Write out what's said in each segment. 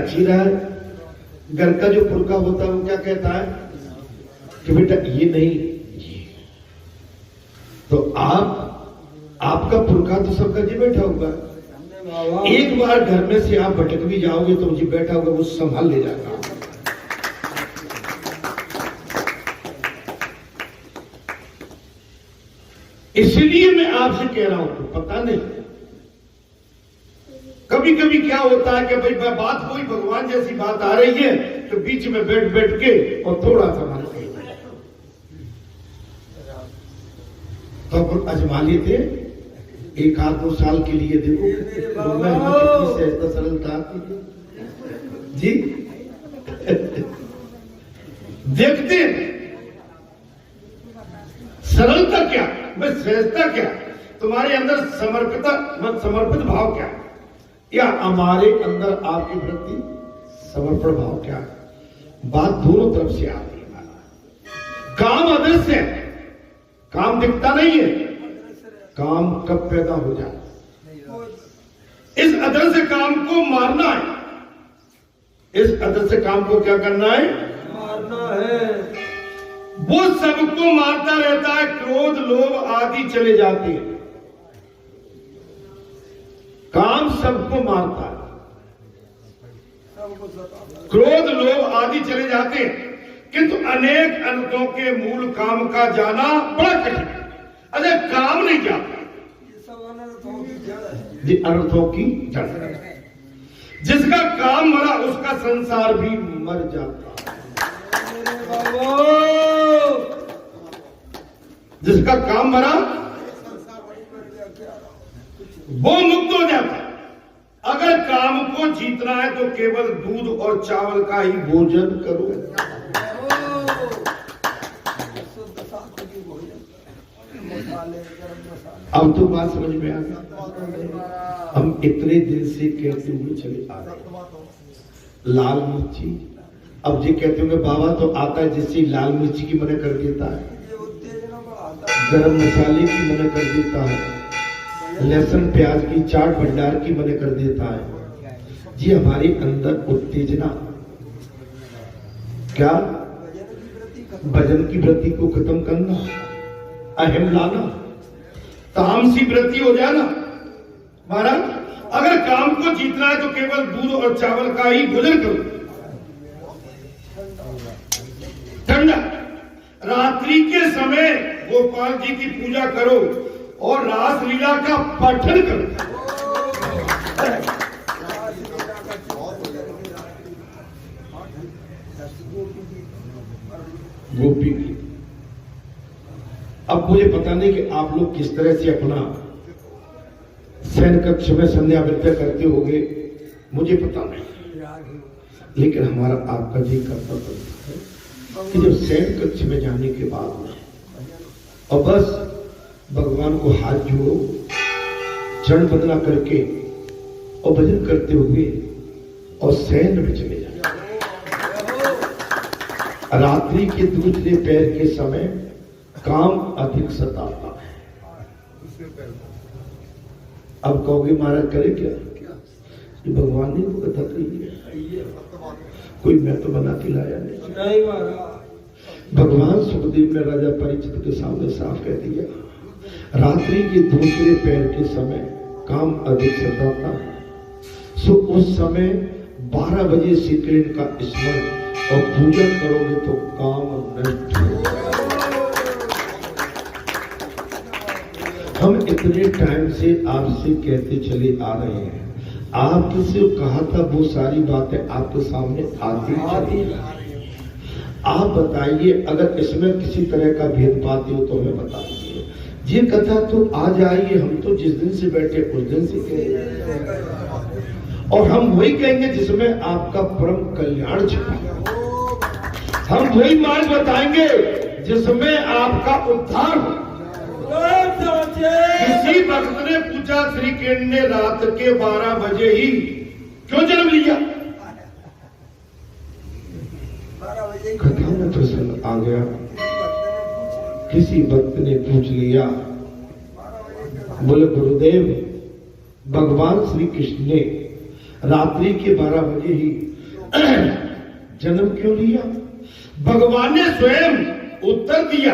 जी रहा है, घर का जो पुरखा होता है वो क्या कहता है कि बेटा ये नहीं ये। तो आपका पुरखा तो सबका जी बैठा होगा, एक बार घर में से आप भटक भी जाओगे तो जी बैठा होगा वो संभाल ले जाएगा। इसलिए मैं आपसे कह रहा हूं तो पता नहीं कभी कभी क्या होता है कि भाई बात कोई भगवान जैसी बात आ रही है तो बीच में बैठ बैठ के और थोड़ा सा मन तो अजमा लेते एक आध 2 साल के लिए। देखो कितनी सहजता सरलता जी देखते सरलता क्या, मैं सहजता क्या, तुम्हारे अंदर समर्पित भाव क्या, या हमारे अंदर आपके प्रति समर्पण भाव क्या। बात दोनों तरफ से आती है। काम अदृश्य है, काम दिखता नहीं है, काम कब पैदा हो जाए। इस अदृश्य काम को मारना है, इस अदृश्य काम को क्या करना है, मारना है। वो सबको मारता रहता है, क्रोध लोभ आदि चले जाते हैं। काम सबको मारता है, क्रोध लोभ आदि चले जाते हैं, किंतु अनेक अनर्थों के मूल काम का जाना बड़ा कठिन है। अरे काम नहीं जाता, ये अनर्थों की जड़ है। जिसका काम मरा उसका संसार भी मर जाता है। जिसका काम मरा वो मुक्त हो जाता है। अगर काम को जीतना है तो केवल दूध और चावल का ही भोजन करो। अब तो बात समझ में आ गई। हम इतने दिन से कहते हुए चले आ रहे लाल मिर्ची, अब जी कहते होंगे बाबा तो आता है जिससे लाल मिर्ची की मना कर देता है, गरम मसाले की मना कर देता है, लहसुन प्याज की चाट भंडार की मना कर देता है। जी हमारे अंदर उत्तेजना क्या, भजन की वृत्ति को खत्म करना, अहम लाना, तामसी वृत्ति हो जाना। महाराज अगर काम को जीतना है तो केवल दूध और चावल का ही भोजन करो। ठंडा रात्रि के समय गोपाल जी की पूजा करो और रासलीला का पठन करो। गोपी की अब मुझे पता नहीं कि आप लोग किस तरह से अपना शयन कक्ष में संध्या वृत्ति करते होंगे, मुझे पता नहीं, लेकिन हमारा आपका जी कर्तव्य है कि जब शयन कक्ष में जाने के बाद में और बस भगवान को हाथ जोड़ो, चरण बदला करके और भजन करते हुए और शयन में चले जाए। रात्रि के दूसरे पैर के समय काम अधिक सताता है। अब कहोगे महाराज करे क्या, ये भगवान ने तो कथा कही है, कोई मैं तो बना के लाया नहीं। भगवान सुखदेव ने राजा परीक्षित के सामने साफ कह दिया, रात्रि के दूसरे पैर के समय काम अधिक सताता है। सो उस समय 12 बजे श्री कृष्ण का स्मरण और पूजा करोगे तो काम नष्ट होगा। हम इतने टाइम से आपसे कहते चले आ रहे हैं, आपसे कहा था वो सारी बातें आपके सामने आती। आप बताइए अगर इसमें किसी तरह का भेद पाते हो तो हमें बताइए। ये कथा तो आज आई है, हम तो जिस दिन से बैठे उस दिन से कहेंगे और हम वही कहेंगे जिसमें आपका परम कल्याण छिपा। हम वही मार्ग बताएंगे जिसमें आपका उद्धार हो। किसी भक्त ने पूछा श्री कृष्ण ने रात के 12 बजे ही क्यों जन्म लिया? कथा में प्रसंग आ गया, किसी भक्त ने पूछ लिया, बोले गुरुदेव भगवान श्री कृष्ण ने रात्रि के 12 बजे ही जन्म क्यों लिया? भगवान ने स्वयं उत्तर दिया,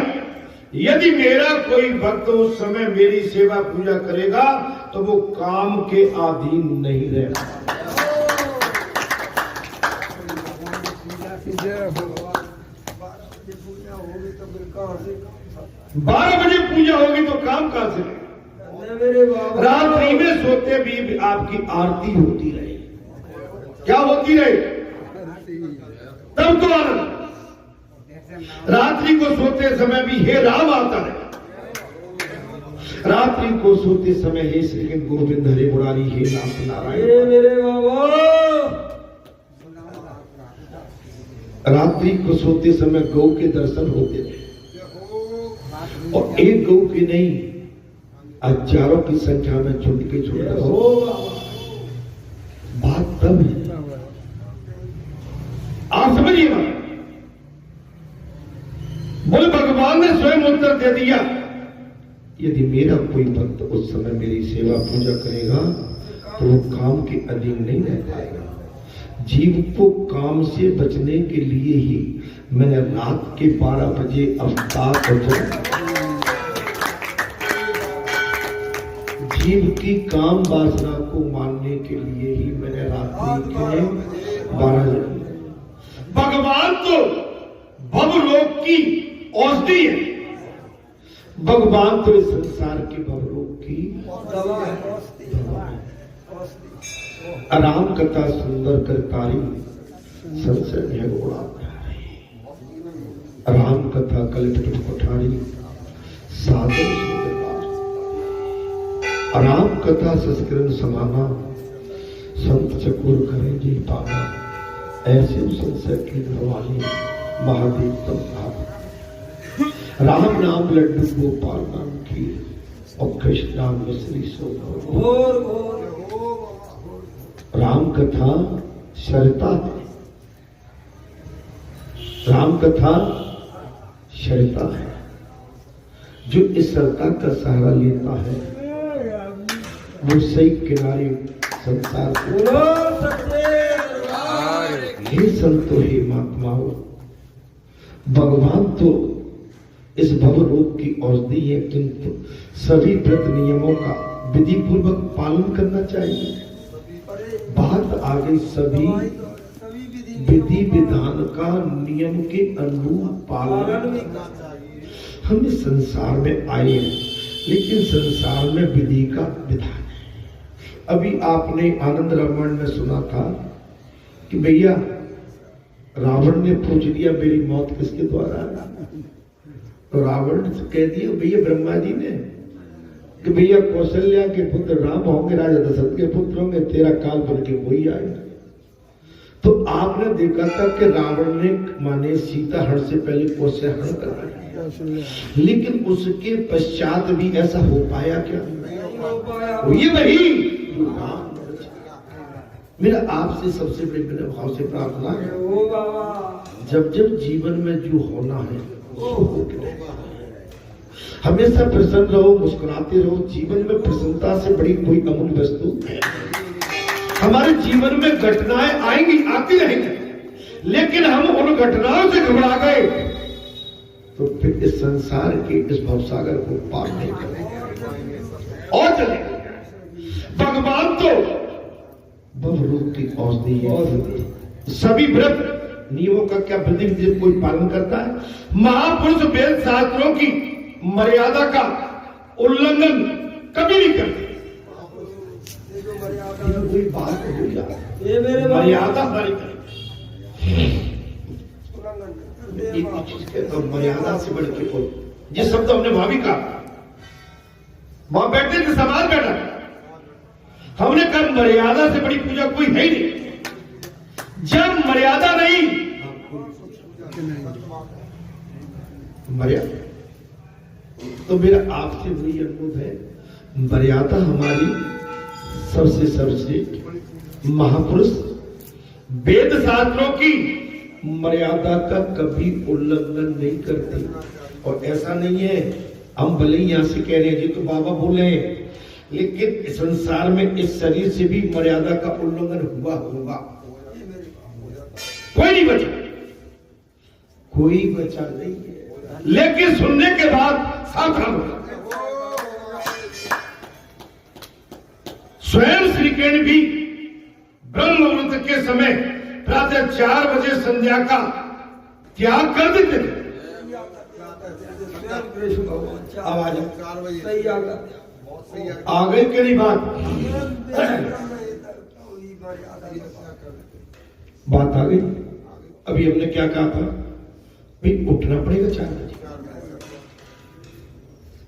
यदि मेरा कोई भक्त उस समय मेरी सेवा पूजा करेगा तो वो काम के अधीन नहीं रहेगा। 12 बजे पूजा होगी तो काम कहां से? रात्रि में सोते भी आपकी आरती होती रहे। क्या होती रहे? तब तो आनंद। रात्रि को सोते समय भी हे राम आता है, रात्रि को सोते समय हे श्री गोविंद हरे मुरारी हे नाथ नारायण। मेरे बाबा रात्रि को सोते समय गौ के दर्शन होते थे, और एक गौ की नहीं हजारों की संख्या में झुंड के झुंड हो। बात तब है, आप समझिए ना। बोले भगवान ने स्वयं उत्तर दे दिया, यदि मेरा कोई भक्त उस समय मेरी सेवा पूजा करेगा तो वो काम के अधीन नहीं रह पाएगा। जीव को काम से बचने के लिए ही मैंने रात के 12 बजे अवतार बचा। जीव की काम वासना को मानने के लिए ही मैंने रात्रि के 12 बजे। भगवान तो भवलोक की औषधि है, भगवान तो इस संसार के भवलोक की दवा है। राम कथा सुंदर करकारी संशय है घोड़ा, राम कथा कलट पठारी साधन राम कथा संस्करण समाना संत चकोर करें जी पाना। ऐसे संशय की भवानी महादेव तम भाव। राम नाम लड्डू गोपाल नाम की और कृष्ण नाम मिश्री सो। राम कथा शरता है, राम कथा शरता है। जो इस शरता का सहारा लेता है वो सही किनारे संसार हे संतो हे महात्माओं, भगवान तो इस भवरोग की औषधि है, किंतु सभी व्रत नियमों का विधि पूर्वक पालन करना चाहिए। बात आ गई सभी विधि विधान का नियम के अनुरूप पालन। हम इस संसार में आए हैं, लेकिन संसार में विधि का विधान है। अभी आपने आनंद रामायण में सुना था कि भैया रावण ने पूछ लिया मेरी मौत किसके द्वारा है, तो रावण ने कह दिया भैया ब्रह्मा जी ने, कि भैया कौशल्या के पुत्र राम होंगे, राजा दशरथ के पुत्र होंगे, तेरा काल बन के वही आएगा। तो आपने देखा था कि रावण ने माने सीता हरण से पहले कौशल्या हरण कराया, लेकिन उसके पश्चात भी ऐसा हो पाया क्या? ये वही मेरा आपसे सबसे बड़े मेरे भाव से प्रार्थना है, जब जब जीवन में जो होना है हमेशा प्रसन्न रहो, मुस्कुराते रहो। जीवन में प्रसन्नता से बड़ी कोई अमूल्य वस्तु है। हमारे जीवन में घटनाएं आएंगी, आती रहेंगी, लेकिन हम उन घटनाओं से घबरा गए तो फिर इस संसार के इस भवसागर को पार नहीं करेंगे और चलेंगे। भगवान तो भवरोग की औषधि है। सभी व्रत नियमों का क्या विधि कोई पालन करता है? महापुरुष वेद शास्त्रों की मर्यादा का उल्लंघन कभी नहीं करते। कोई बात हो जाए मर्यादा हमारी तो मर्यादा से बढ़ के कोई जिस शब्द हमने भाभी कहा, वहां बैठे थे समाज बैठा, हमने कहा मर्यादा से बड़ी पूजा कोई है ही नहीं। जब मर्यादा नहीं, मर्यादा तो मेरा आपसे वही अनुरोध है, मर्यादा हमारी सबसे सर्वश्रेष्ठ महापुरुष वेद शास्त्रों की मर्यादा का कभी उल्लंघन नहीं करते। और ऐसा नहीं है हम भले ही यहां से कह रहे हैं जी तो बाबा बोले, लेकिन संसार में इस शरीर से भी मर्यादा का उल्लंघन हुआ होगा। कोई बचा नहीं है। लेकिन सुनने के बाद सावधान हो। स्वयं श्री कृष्ण भी ब्रह्म मुहूर्त के समय प्रातः 4 बजे संध्या का त्याग कर देते थे। आवाज आ गई कि नहीं बात? बात आ गई। अभी हमने क्या कहा था भाई, उठना पड़ेगा 4 बजे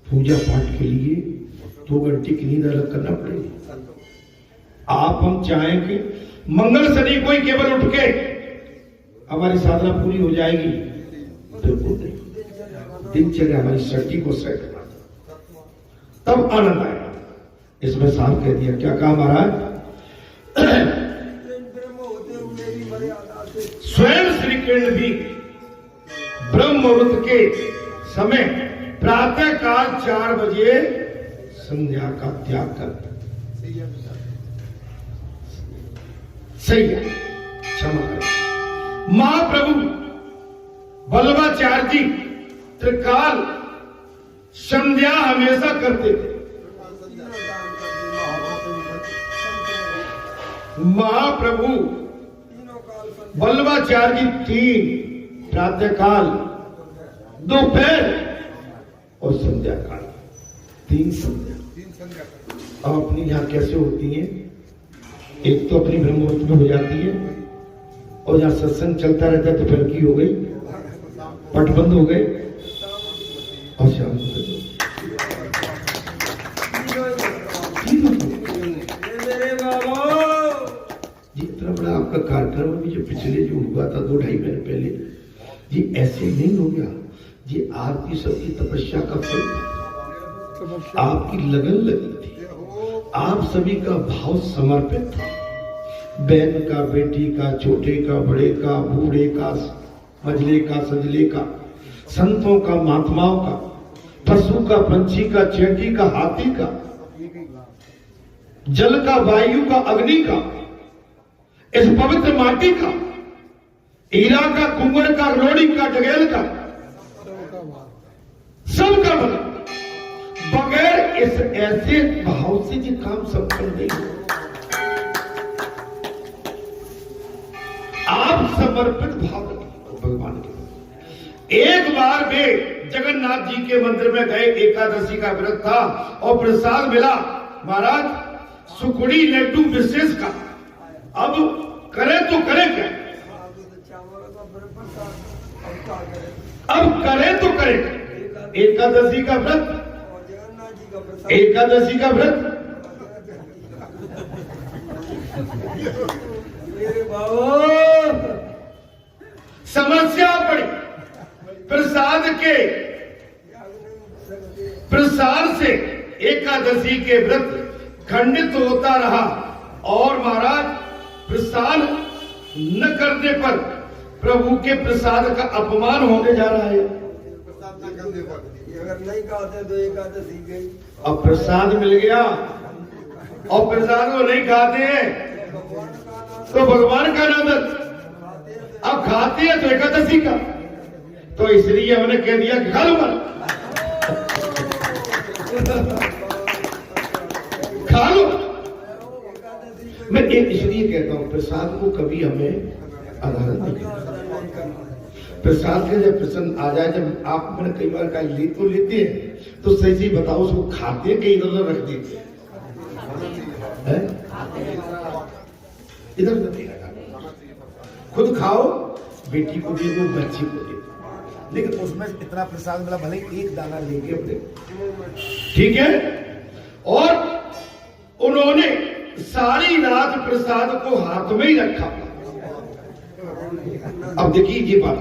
पूजा पाठ के लिए 2 घंटे की नींद अलग करना पड़ेगी। आप हम चाहें कि मंगल शनि को ही केवल उठ के हमारी साधना पूरी हो जाएगी, बिल्कुल नहीं। दिनचर्या हमारी शक्ति को सेट करना, तब आनंद आएगा। इसमें साफ कह दिया। क्या कहा महाराज? स्वयं श्री कृष्ण भी ब्रह्म मुहूर्त के समय प्रातः काल 4 बजे संध्या का त्याग करते। सही है, क्षमा करें। महाप्रभु वल्लभाचार्य जी त्रिकाल संध्या हमेशा करते थे। महाप्रभु वल्लभाचार्य जी 3 प्रातःकाल, दोपहर और संध्या काल, 3 संध्या। अब अपनी यहां कैसे होती है? एक तो अपनी ब्रह्म मुहूर्त में हो जाती है, और जहां सत्संग चलता रहता है तो फिर की हो गई, पट बंद हो गए और शाम को जितना बड़ा आपका कार्यक्रम अभी जो पिछले जो हुआ था 2-2.5 महीने पहले, ये ऐसे नहीं हो गया। ये आपकी सबकी तपस्या का फल था, आपकी लगन लगी थी, आप सभी का भाव समर्पित था। बहन का, बेटी का, छोटे का, बड़े का, बूढ़े का, मजले का, सजले का, संतों का, महात्माओं का, पशु का, पंछी का, चेटी का, हाथी का, जल का, वायु का, अग्नि का, इस पवित्र माटी का, हीरा का, कुंवर का, रोड़ी का, डगेल का, सबका बना। बगैर इस ऐसे भाव से ये काम संपन्न नहीं हो। आप समर्पित भाव रखिए भगवान के। एक बार वे जगन्नाथ जी के मंदिर में गए, एकादशी का व्रत था और प्रसाद मिला महाराज सुखड़ी लड्डू विशेष का। अब करे तो करे क्या? अब करे तो करे। एकादशी का व्रत, एकादशी का व्रत, समस्या पड़ी। प्रसाद से एकादशी के व्रत खंडित होता रहा और महाराज प्रसाद न करने पर प्रभु के प्रसाद का अपमान होने जा रहा है। अगर नहीं खाते तो एकादशी गई। अब प्रसाद मिल गया और प्रसाद को नहीं खाते हैं तो भगवान का नाम, अब खाते हैं तो एकादशी का। तो इसलिए हमने कह दिया कि खा लूंगा, खा लो। मैं इसलिए कहता हूं प्रसाद को कभी हमें आधारित नहीं करना। प्रसाद के जब प्रसन्न आ जाए, जब आप मैंने कई बार कहा ले तो लेते हैं तो सही से बताओ उसको खाते हैं कि इधर उधर रख देते हैं? इधर उधर नहीं रखा। खुद खाओ, बेटी को दे दो, बच्ची को दे दो, लेकिन उसमें इतना प्रसाद मिला भले एक दाना लेके अपने, ठीक है। और उन्होंने सारी रात प्रसाद को हाथ में ही रखा। अब देखिए ये बात,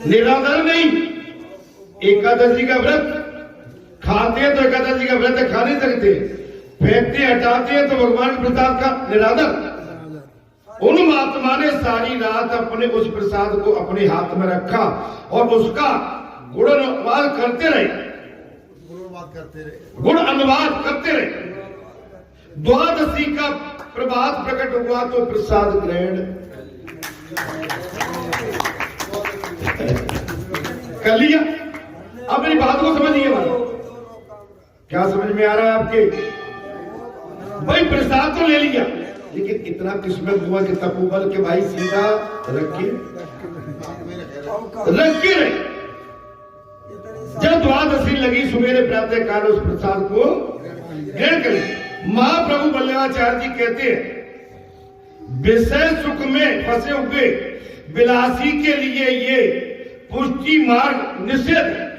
निरादर नहीं। एकादशी का व्रत खाते हैं तो एकादशी का व्रत खा नहीं सकते, फेंकते हटाते हैं तो भगवान के प्रसाद का निरादर। उन महात्मा ने सारी रात अपने उस प्रसाद को अपने हाथ में रखा और उसका गुण अनुवाद करते रहे, गुण अनुवाद करते रहे। द्वादशी का प्रभात प्रकट हुआ तो प्रसाद ग्रहण कर लिया। अब मेरी बात को समझिए भाई, क्या समझ में आ रहा है आपके? भाई प्रसाद तो ले लिया, लेकिन इतना किस्मत हुआ कि तपोबल के भाई सीधा रखे रहे। जब द्वादशी लगी सुबेरे प्रातः काल उस प्रसाद को ग्रहण करें। महाप्रभु वल्लभाचार्य जी कहते हैं, विषय सुख में फंसे हुए विलासी के लिए ये पुष्टि मार्ग निषेध है।